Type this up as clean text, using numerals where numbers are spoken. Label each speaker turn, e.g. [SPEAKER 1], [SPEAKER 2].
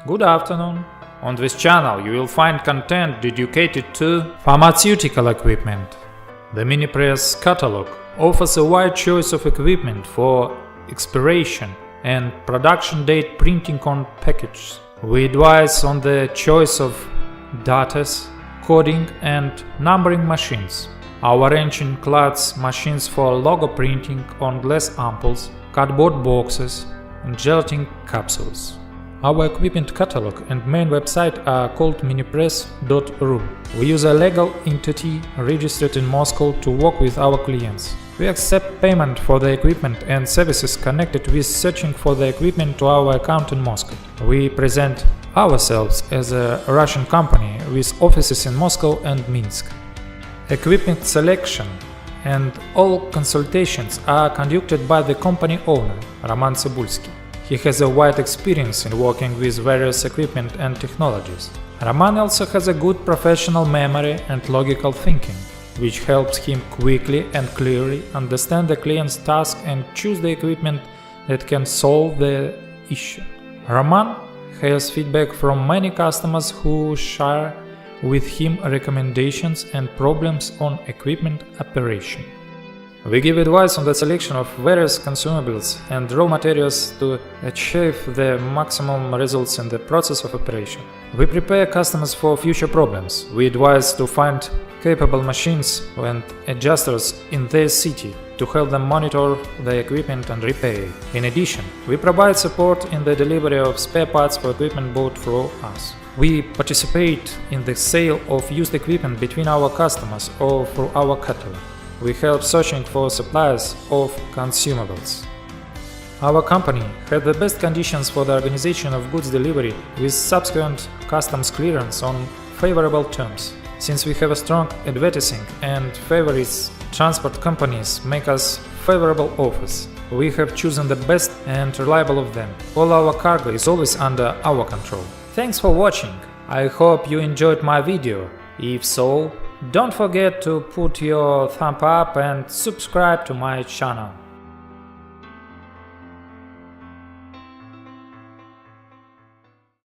[SPEAKER 1] Good afternoon. On this channel you will find content dedicated to pharmaceutical equipment. The Minipress catalog offers a wide choice of equipment for expiration and production date printing on packages. We advise on the choice of datas, coding and numbering machines. Our range includes machines for logo printing on glass ampoules, cardboard boxes and gelatin capsules. Our equipment catalog and main website are called minipress.ru. We use a legal entity registered in Moscow to work with our clients. We accept payment for the equipment and services connected with searching for the equipment to our account in Moscow. We present ourselves as a Russian company with offices in Moscow and Minsk. Equipment selection and all consultations are conducted by the company owner, RomanTsibulsky. He has a wide experience in working with various equipment and technologies. Roman also has a good professional memory and logical thinking, which helps him quickly and clearly understand the client's task and choose the equipment that can solve the issue. Roman has feedback from many customers who share with him recommendations and problems on equipment operation. We give advice on the selection of various consumables and raw materials to achieve the maximum results in the process of operation. We prepare customers for future problems. We advise to find capable machines and adjusters in their city to help them monitor the equipment and repair it. In addition, we provide support in the delivery of spare parts for equipment bought through us. We participate in the sale of used equipment between our customers or through our catalog. We help searching for suppliers of consumables. Our company had the best conditions for the organization of goods delivery with subsequent customs clearance on favorable terms. Since we have a strong advertising and favorites, transport companies make us favorable offers. We have chosen the best and reliable of them. All our cargo is always under our control. Thanks for watching. I hope you enjoyed my video. If so, don't forget to put your thumb up and subscribe to my channel.